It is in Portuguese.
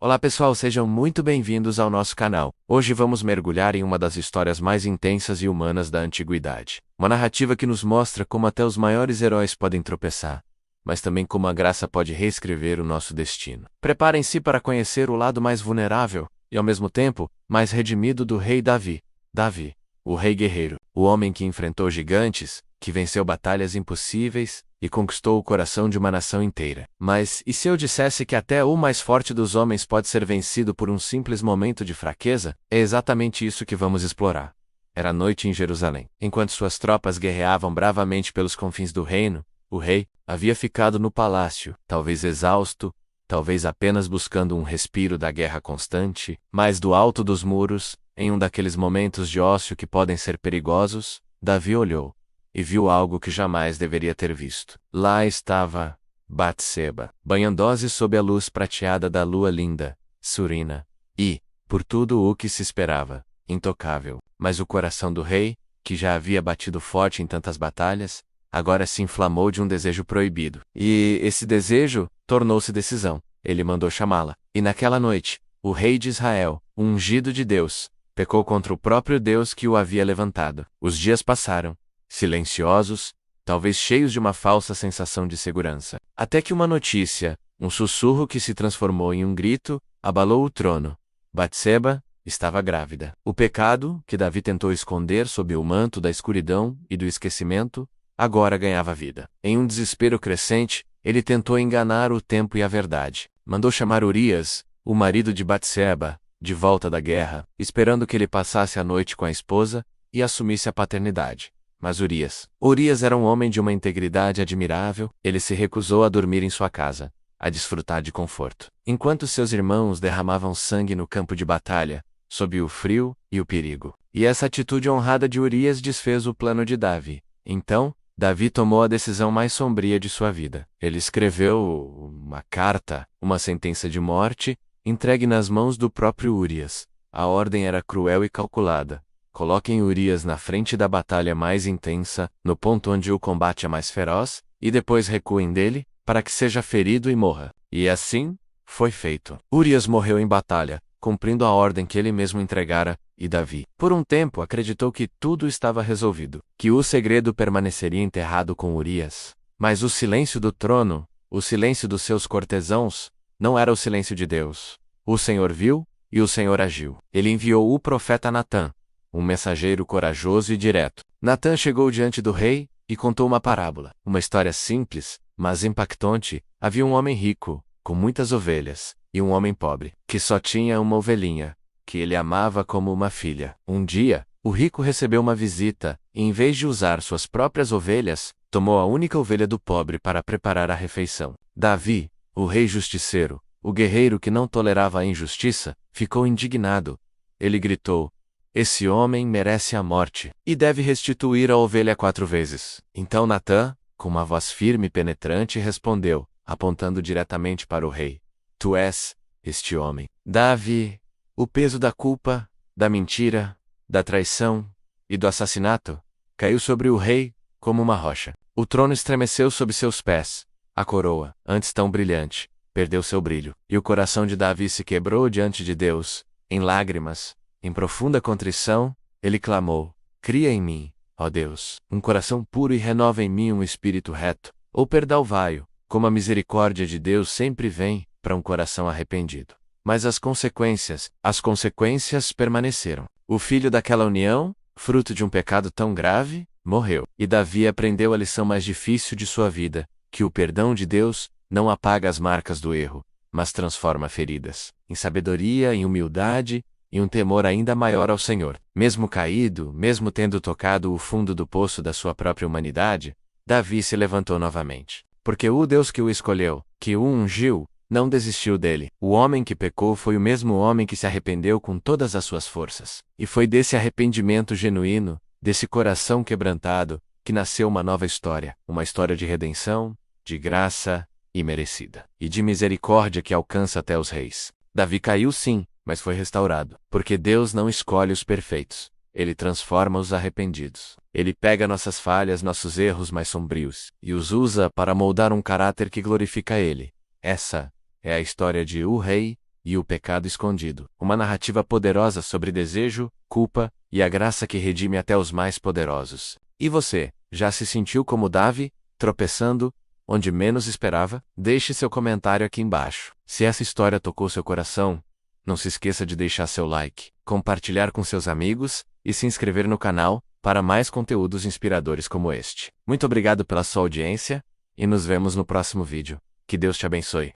Olá pessoal, sejam muito bem-vindos ao nosso canal. Hoje vamos mergulhar em uma das histórias mais intensas e humanas da antiguidade. Uma narrativa que nos mostra como até os maiores heróis podem tropeçar, mas também como a graça pode reescrever o nosso destino. Preparem-se para conhecer o lado mais vulnerável e, ao mesmo tempo, mais redimido do rei Davi. Davi, o rei guerreiro, o homem que enfrentou gigantes, que venceu batalhas impossíveis e conquistou o coração de uma nação inteira. Mas, e se eu dissesse que até o mais forte dos homens pode ser vencido por um simples momento de fraqueza? É exatamente isso que vamos explorar. Era noite em Jerusalém. Enquanto suas tropas guerreavam bravamente pelos confins do reino, o rei havia ficado no palácio, talvez exausto, talvez apenas buscando um respiro da guerra constante, mas do alto dos muros, em um daqueles momentos de ócio que podem ser perigosos, Davi olhou e viu algo que jamais deveria ter visto. Lá estava Batseba, banhando-se sob a luz prateada da lua linda, Surina, e, por tudo o que se esperava, intocável. Mas o coração do rei, que já havia batido forte em tantas batalhas, agora se inflamou de um desejo proibido. E esse desejo tornou-se decisão. Ele mandou chamá-la. E naquela noite, o rei de Israel, o ungido de Deus, pecou contra o próprio Deus que o havia levantado. Os dias passaram, silenciosos, talvez cheios de uma falsa sensação de segurança. Até que uma notícia, um sussurro que se transformou em um grito, abalou o trono. Batseba estava grávida. O pecado, que Davi tentou esconder sob o manto da escuridão e do esquecimento, agora ganhava vida. Em um desespero crescente, ele tentou enganar o tempo e a verdade. Mandou chamar Urias, o marido de Batseba, de volta da guerra, esperando que ele passasse a noite com a esposa e assumisse a paternidade. Mas Urias era um homem de uma integridade admirável. Ele se recusou a dormir em sua casa, a desfrutar de conforto, enquanto seus irmãos derramavam sangue no campo de batalha, sob o frio e o perigo. E essa atitude honrada de Urias desfez o plano de Davi. Então, Davi tomou a decisão mais sombria de sua vida. Ele escreveu uma carta, uma sentença de morte, entregue nas mãos do próprio Urias. A ordem era cruel e calculada. Coloquem Urias na frente da batalha mais intensa, no ponto onde o combate é mais feroz, e depois recuem dele, para que seja ferido e morra. E assim, foi feito. Urias morreu em batalha, cumprindo a ordem que ele mesmo entregara, e Davi, por um tempo, acreditou que tudo estava resolvido, que o segredo permaneceria enterrado com Urias. Mas o silêncio do trono, o silêncio dos seus cortesãos, não era o silêncio de Deus. O Senhor viu, e o Senhor agiu. Ele enviou o profeta Natã, um mensageiro corajoso e direto. Natã chegou diante do rei e contou uma parábola. Uma história simples, mas impactante. Havia um homem rico, com muitas ovelhas, e um homem pobre, que só tinha uma ovelhinha, que ele amava como uma filha. Um dia, o rico recebeu uma visita, e em vez de usar suas próprias ovelhas, tomou a única ovelha do pobre para preparar a refeição. Davi, o rei justiceiro, o guerreiro que não tolerava a injustiça, ficou indignado. Ele gritou: "Esse homem merece a morte, e deve restituir a ovelha 4 vezes." Então Natã, com uma voz firme e penetrante, respondeu, apontando diretamente para o rei: "Tu és este homem." Davi, o peso da culpa, da mentira, da traição e do assassinato caiu sobre o rei como uma rocha. O trono estremeceu sob seus pés. A coroa, antes tão brilhante, perdeu seu brilho, e o coração de Davi se quebrou diante de Deus, em lágrimas. Em profunda contrição, ele clamou: "Cria em mim, ó Deus, um coração puro e renova em mim um espírito reto." Ou perdão-vaio, como a misericórdia de Deus sempre vem para um coração arrependido. Mas as consequências permaneceram. O filho daquela união, fruto de um pecado tão grave, morreu. E Davi aprendeu a lição mais difícil de sua vida, que o perdão de Deus não apaga as marcas do erro, mas transforma feridas em sabedoria, em humildade, e um temor ainda maior ao Senhor. Mesmo caído, mesmo tendo tocado o fundo do poço da sua própria humanidade, Davi se levantou novamente. Porque o Deus que o escolheu, que o ungiu, não desistiu dele. O homem que pecou foi o mesmo homem que se arrependeu com todas as suas forças. E foi desse arrependimento genuíno, desse coração quebrantado, que nasceu uma nova história. Uma história de redenção, de graça, imerecida. E de misericórdia que alcança até os reis. Davi caiu sim, mas foi restaurado. Porque Deus não escolhe os perfeitos. Ele transforma os arrependidos. Ele pega nossas falhas, nossos erros mais sombrios, e os usa para moldar um caráter que glorifica Ele. Essa é a história de o rei e o pecado escondido. Uma narrativa poderosa sobre desejo, culpa e a graça que redime até os mais poderosos. E você, já se sentiu como Davi, tropeçando onde menos esperava? Deixe seu comentário aqui embaixo. Se essa história tocou seu coração, não se esqueça de deixar seu like, compartilhar com seus amigos e se inscrever no canal para mais conteúdos inspiradores como este. Muito obrigado pela sua audiência e nos vemos no próximo vídeo. Que Deus te abençoe.